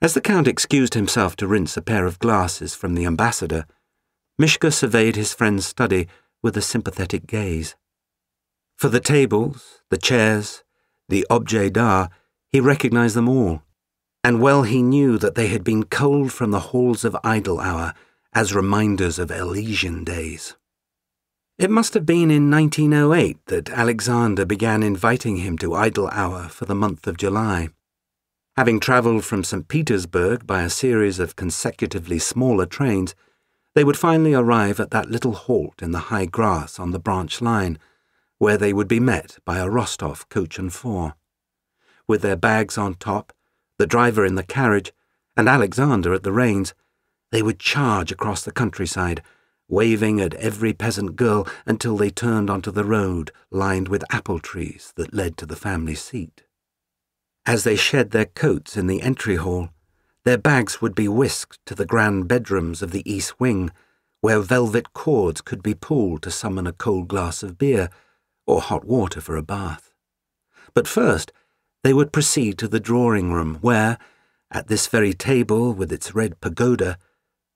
As the Count excused himself to rinse a pair of glasses from the ambassador, Mishka surveyed his friend's study with a sympathetic gaze. For the tables, the chairs, the objets d'art, he recognized them all, and well he knew that they had been culled from the halls of Idle Hour as reminders of Elysian days. It must have been in 1908 that Alexander began inviting him to Idle Hour for the month of July. Having travelled from St. Petersburg by a series of consecutively smaller trains, they would finally arrive at that little halt in the high grass on the branch line, where they would be met by a Rostov coach and four. With their bags on top, the driver in the carriage, and Alexander at the reins, they would charge across the countryside, waving at every peasant girl until they turned onto the road lined with apple trees that led to the family seat. As they shed their coats in the entry hall, their bags would be whisked to the grand bedrooms of the east wing, where velvet cords could be pulled to summon a cold glass of beer or hot water for a bath. But first, they would proceed to the drawing-room where, at this very table with its red pagoda,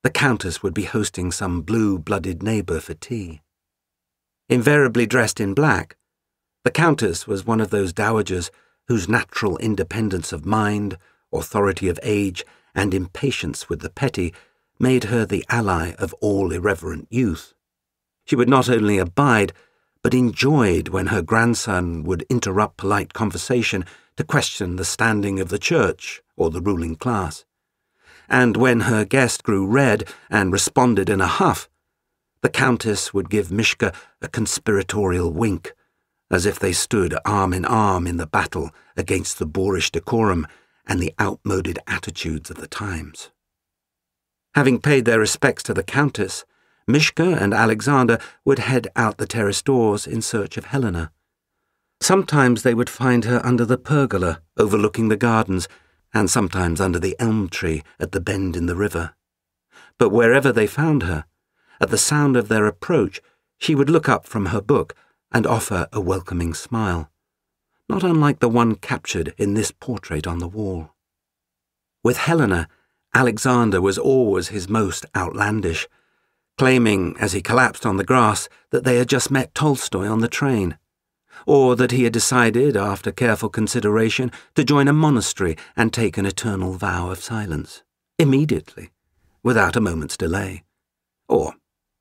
the Countess would be hosting some blue-blooded neighbour for tea. Invariably dressed in black, the Countess was one of those dowagers whose natural independence of mind, authority of age, and impatience with the petty made her the ally of all irreverent youth. She would not only abide, but enjoyed when her grandson would interrupt polite conversation to question the standing of the church or the ruling class. And when her guest grew red and responded in a huff, the Countess would give Mishka a conspiratorial wink, as if they stood arm in arm in the battle against the boorish decorum and the outmoded attitudes of the times. Having paid their respects to the Countess, Mishka and Alexander would head out the terrace doors in search of Helena. Sometimes they would find her under the pergola overlooking the gardens, and sometimes under the elm tree at the bend in the river. But wherever they found her, at the sound of their approach, she would look up from her book and offer a welcoming smile, not unlike the one captured in this portrait on the wall. With Helena, Alexander was always his most outlandish, claiming, as he collapsed on the grass, that they had just met Tolstoy on the train, or that he had decided, after careful consideration, to join a monastery and take an eternal vow of silence, immediately, without a moment's delay, or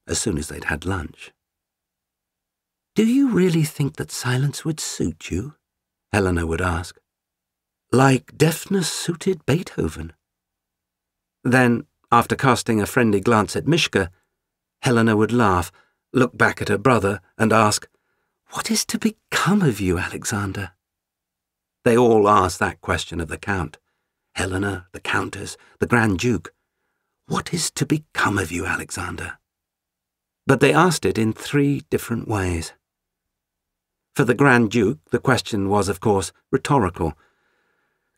as soon as they'd had lunch. "Do you really think that silence would suit you?" Helena would ask. "Like deafness suited Beethoven." Then, after casting a friendly glance at Mishka, Helena would laugh, look back at her brother, and ask, "What is to become of you, Alexander?" They all asked that question of the Count. Helena, the Countess, the Grand Duke. What is to become of you, Alexander? But they asked it in 3 different ways. For the Grand Duke, the question was, of course, rhetorical.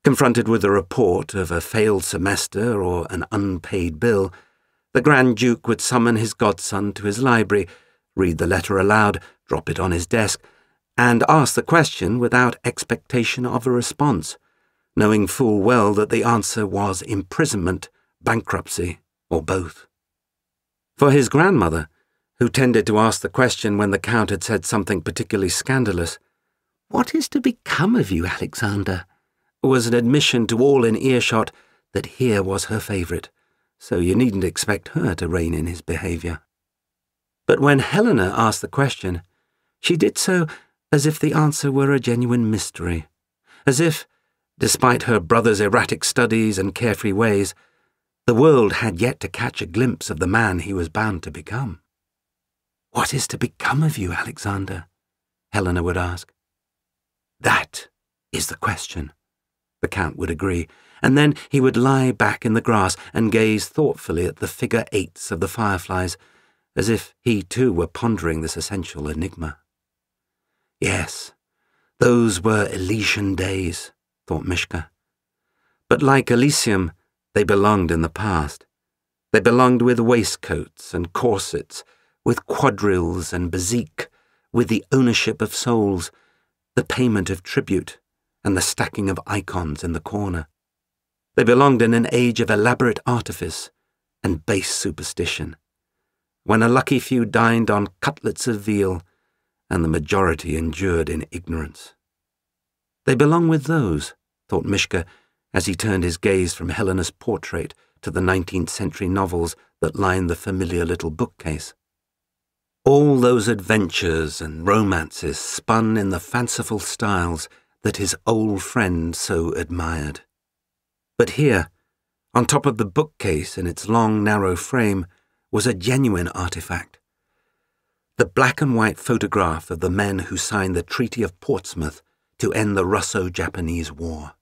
Confronted with a report of a failed semester or an unpaid bill, the Grand Duke would summon his godson to his library, read the letter aloud, drop it on his desk, and ask the question without expectation of a response, knowing full well that the answer was imprisonment, bankruptcy, or both. For his grandmother, who tended to ask the question when the Count had said something particularly scandalous, "What is to become of you, Alexander?" was an admission to all in earshot that here was her favourite, so you needn't expect her to rein in his behaviour. But when Helena asked the question, she did so as if the answer were a genuine mystery, as if, despite her brother's erratic studies and carefree ways, the world had yet to catch a glimpse of the man he was bound to become. "What is to become of you, Alexander?" Helena would ask. "That is the question," the Count would agree, and then he would lie back in the grass and gaze thoughtfully at the figure 8s of the fireflies, as if he too were pondering this essential enigma. Yes, those were Elysian days, thought Mishka. But like Elysium, they belonged in the past. They belonged with waistcoats and corsets, with quadrilles and bezique, with the ownership of souls, the payment of tribute, and the stacking of icons in the corner. They belonged in an age of elaborate artifice and base superstition, when a lucky few dined on cutlets of veal and the majority endured in ignorance. They belong with those, thought Mishka, as he turned his gaze from Helena's portrait to the 19th century novels that lined the familiar little bookcase. All those adventures and romances spun in the fanciful styles that his old friend so admired. But here, on top of the bookcase in its long, narrow frame, was a genuine artifact. The black and white photograph of the men who signed the Treaty of Portsmouth to end the Russo-Japanese War.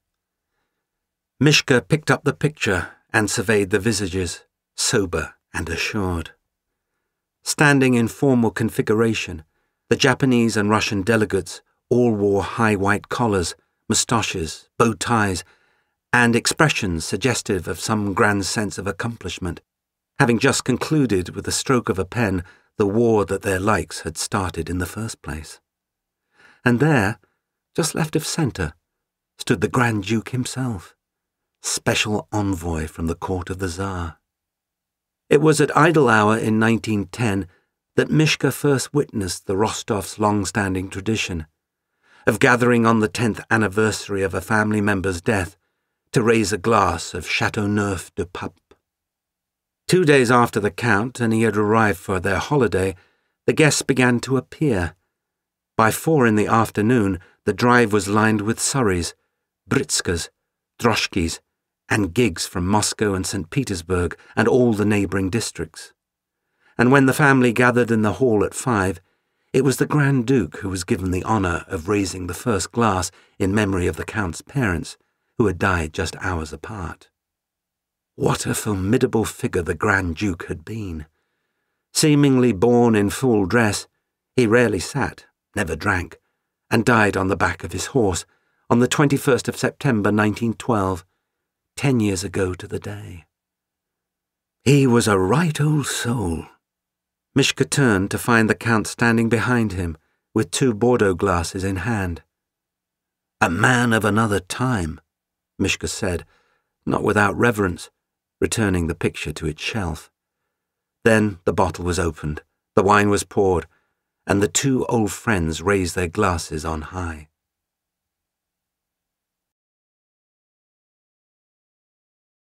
Mishka picked up the picture and surveyed the visages, sober and assured. Standing in formal configuration, the Japanese and Russian delegates all wore high white collars, moustaches, bow ties, and expressions suggestive of some grand sense of accomplishment, having just concluded with the stroke of a pen the war that their likes had started in the first place. And there, just left of centre, stood the Grand Duke himself, special envoy from the court of the Tsar. It was at idle hour in 1910 that Mishka first witnessed the Rostovs' long-standing tradition of gathering on the 10th anniversary of a family member's death to raise a glass of Chateauneuf de Pape. 2 days after the Count and he had arrived for their holiday, the guests began to appear. By 4 in the afternoon, the drive was lined with surreys, britskas, droshkis, and gigs from Moscow and St. Petersburg and all the neighbouring districts. And when the family gathered in the hall at 5, it was the Grand Duke who was given the honour of raising the first glass in memory of the Count's parents, who had died just hours apart. What a formidable figure the Grand Duke had been. Seemingly born in full dress, he rarely sat, never drank, and died on the back of his horse on the 21st of September 1912, 10 years ago to the day. He was a right old soul. Mishka turned to find the Count standing behind him with 2 Bordeaux glasses in hand. A man of another time, Mishka said, not without reverence, returning the picture to its shelf. Then the bottle was opened, the wine was poured, and the 2 old friends raised their glasses on high.